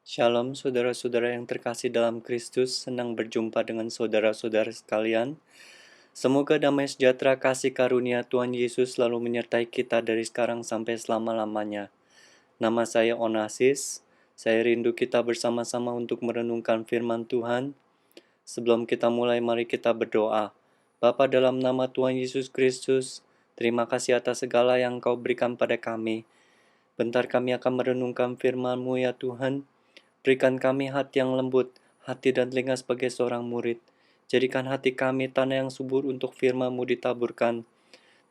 Shalom saudara-saudara yang terkasih dalam Kristus, senang berjumpa dengan saudara-saudara sekalian. Semoga damai sejahtera kasih karunia Tuhan Yesus selalu menyertai kita dari sekarang sampai selama-lamanya. Nama saya Onasis, saya rindu kita bersama-sama untuk merenungkan firman Tuhan. Sebelum kita mulai, mari kita berdoa. Bapa, dalam nama Tuhan Yesus Kristus, terima kasih atas segala yang Kau berikan pada kami. Bentar kami akan merenungkan firman-Mu ya Tuhan. Berikan kami hati yang lembut, hati dan telinga sebagai seorang murid. Jadikan hati kami tanah yang subur untuk firman-Mu ditaburkan.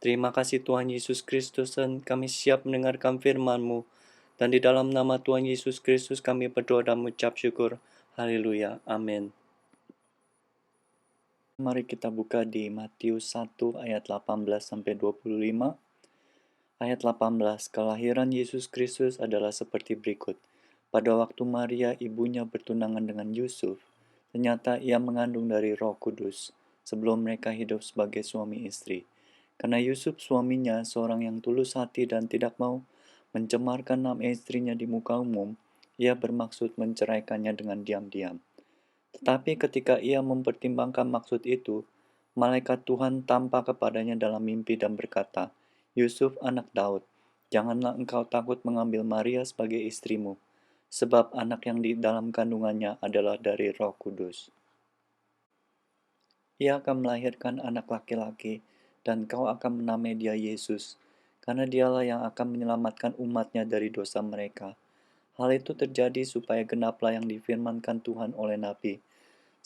Terima kasih Tuhan Yesus Kristus, dan kami siap mendengarkan firman-Mu. Dan di dalam nama Tuhan Yesus Kristus kami berdoa dan mengucap syukur. Haleluya. Amin. Mari kita buka di Matius 1 ayat 18-25. Ayat 18, kelahiran Yesus Kristus adalah seperti berikut. Pada waktu Maria ibunya bertunangan dengan Yusuf, ternyata ia mengandung dari Roh Kudus sebelum mereka hidup sebagai suami istri. Karena Yusuf suaminya seorang yang tulus hati dan tidak mau mencemarkan nama istrinya di muka umum, ia bermaksud menceraikannya dengan diam-diam. Tetapi ketika ia mempertimbangkan maksud itu, malaikat Tuhan tampak kepadanya dalam mimpi dan berkata, Yusuf anak Daud, janganlah engkau takut mengambil Maria sebagai istrimu, sebab anak yang di dalam kandungannya adalah dari Roh Kudus. Ia akan melahirkan anak laki-laki, dan kau akan menamai dia Yesus, karena dialah yang akan menyelamatkan umatnya dari dosa mereka. Hal itu terjadi supaya genaplah yang difirmankan Tuhan oleh Nabi.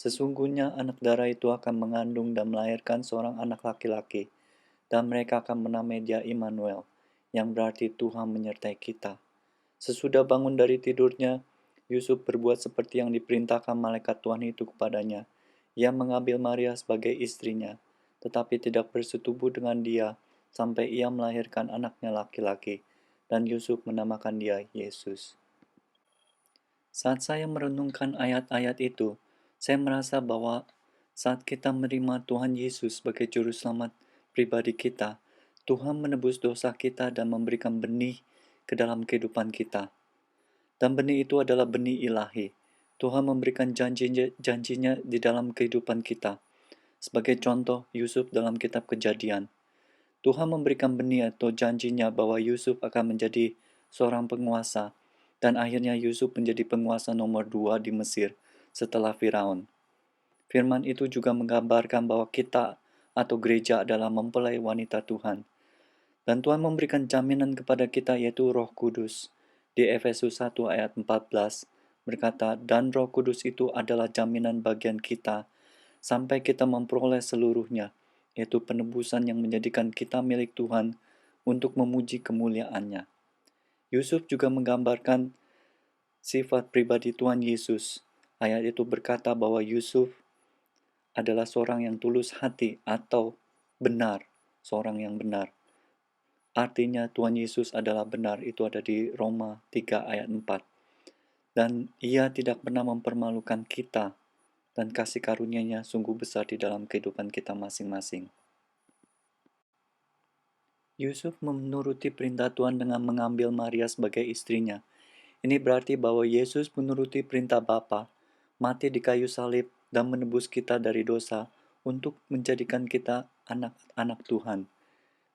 Sesungguhnya anak darah itu akan mengandung dan melahirkan seorang anak laki-laki, dan mereka akan menamai dia Immanuel, yang berarti Tuhan menyertai kita. Sesudah bangun dari tidurnya, Yusuf berbuat seperti yang diperintahkan malaikat Tuhan itu kepadanya. Ia mengambil Maria sebagai istrinya, tetapi tidak bersetubuh dengan dia sampai ia melahirkan anaknya laki-laki, dan Yusuf menamakan dia Yesus. Saat saya merenungkan ayat-ayat itu, saya merasa bahwa saat kita menerima Tuhan Yesus sebagai juru selamat pribadi kita, Tuhan menebus dosa kita dan memberikan benih ke dalam kehidupan kita. Dan benih itu adalah benih ilahi. Tuhan memberikan janjinya di dalam kehidupan kita. Sebagai contoh, Yusuf dalam kitab Kejadian. Tuhan memberikan benih atau janjinya bahwa Yusuf akan menjadi seorang penguasa, dan akhirnya Yusuf menjadi penguasa nomor 2 di Mesir setelah Firaun. Firman itu juga menggambarkan bahwa kita atau gereja adalah mempelai wanita Tuhan. Dan Tuhan memberikan jaminan kepada kita yaitu Roh Kudus. Di Efesus 1 ayat 14 berkata, dan Roh Kudus itu adalah jaminan bagian kita sampai kita memperoleh seluruhnya, yaitu penebusan yang menjadikan kita milik Tuhan untuk memuji kemuliaannya. Yusuf juga menggambarkan sifat pribadi Tuhan Yesus. Ayat itu berkata bahwa Yusuf adalah seorang yang tulus hati atau benar, seorang yang benar. Artinya Tuhan Yesus adalah benar, itu ada di Roma 3 ayat 4. Dan ia tidak pernah mempermalukan kita, dan kasih karunia-Nya sungguh besar di dalam kehidupan kita masing-masing. Yusuf menuruti perintah Tuhan dengan mengambil Maria sebagai istrinya. Ini berarti bahwa Yesus menuruti perintah Bapa, mati di kayu salib dan menebus kita dari dosa untuk menjadikan kita anak-anak Tuhan.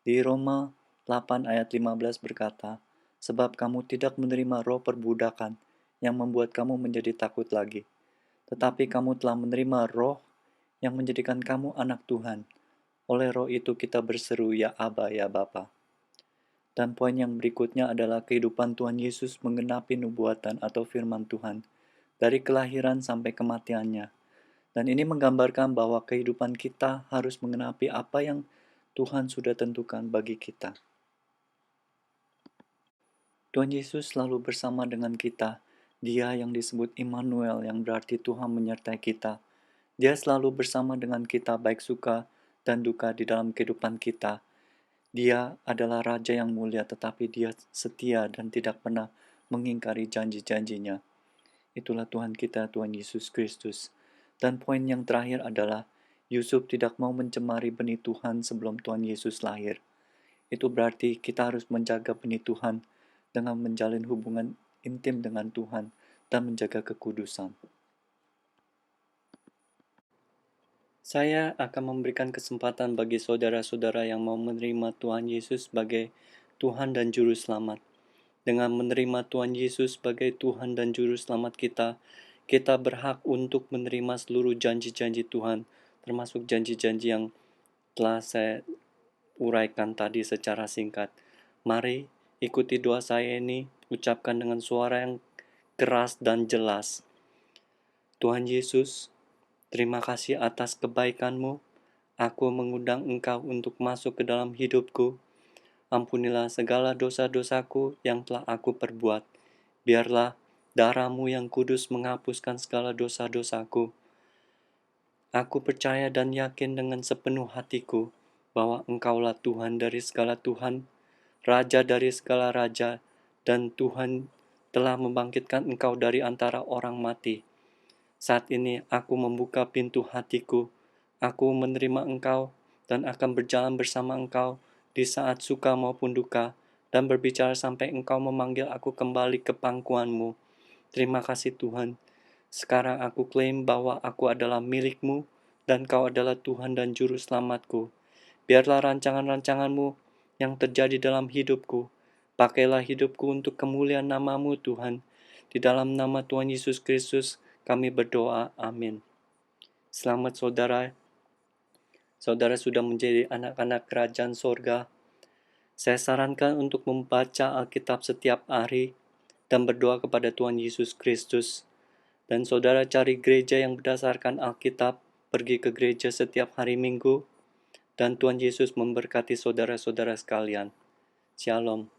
Di Roma 8 ayat 15 berkata, sebab kamu tidak menerima roh perbudakan yang membuat kamu menjadi takut lagi, tetapi kamu telah menerima roh yang menjadikan kamu anak Tuhan. Oleh roh itu kita berseru, ya Aba, ya Bapa. Dan poin yang berikutnya adalah kehidupan Tuhan Yesus menggenapi nubuatan atau firman Tuhan, dari kelahiran sampai kematiannya. Dan ini menggambarkan bahwa kehidupan kita harus menggenapi apa yang Tuhan sudah tentukan bagi kita. Tuhan Yesus selalu bersama dengan kita. Dia yang disebut Immanuel, yang berarti Tuhan menyertai kita. Dia selalu bersama dengan kita baik suka dan duka di dalam kehidupan kita. Dia adalah Raja yang mulia, tetapi dia setia dan tidak pernah mengingkari janji-janjinya. Itulah Tuhan kita, Tuhan Yesus Kristus. Dan poin yang terakhir adalah Yusuf tidak mau mencemari benih Tuhan sebelum Tuhan Yesus lahir. Itu berarti kita harus menjaga benih Tuhan dengan menjalin hubungan intim dengan Tuhan, dan menjaga kekudusan. Saya akan memberikan kesempatan bagi saudara-saudara yang mau menerima Tuhan Yesus sebagai Tuhan dan Juru Selamat. Dengan menerima Tuhan Yesus sebagai Tuhan dan Juru Selamat kita, kita berhak untuk menerima seluruh janji-janji Tuhan, termasuk janji-janji yang telah saya uraikan tadi secara singkat. Mari ikuti doa saya ini, ucapkan dengan suara yang keras dan jelas. Tuhan Yesus, terima kasih atas kebaikan-Mu. Aku mengundang Engkau untuk masuk ke dalam hidupku. Ampunilah segala dosa-dosaku yang telah aku perbuat. Biarlah darah-Mu yang kudus menghapuskan segala dosa-dosaku. Aku percaya dan yakin dengan sepenuh hatiku bahwa Engkaulah Tuhan dari segala Tuhan, Raja dari segala Raja, dan Tuhan telah membangkitkan Engkau dari antara orang mati. Saat ini aku membuka pintu hatiku, aku menerima Engkau dan akan berjalan bersama Engkau di saat suka maupun duka, dan berbicara sampai Engkau memanggil aku kembali ke pangkuan-Mu. Terima kasih Tuhan. Sekarang aku klaim bahwa aku adalah milik-Mu, dan Kau adalah Tuhan dan Juru Selamatku. Biarlah rancangan-rancangan-Mu yang terjadi dalam hidupku. Pakailah hidupku untuk kemuliaan nama-Mu Tuhan. Di dalam nama Tuhan Yesus Kristus, kami berdoa, amin. Selamat saudara, saudara sudah menjadi anak-anak kerajaan sorga. Saya sarankan untuk membaca Alkitab setiap hari dan berdoa kepada Tuhan Yesus Kristus. Dan saudara cari gereja yang berdasarkan Alkitab, pergi ke gereja setiap hari Minggu, dan Tuhan Yesus memberkati saudara-saudara sekalian. Shalom.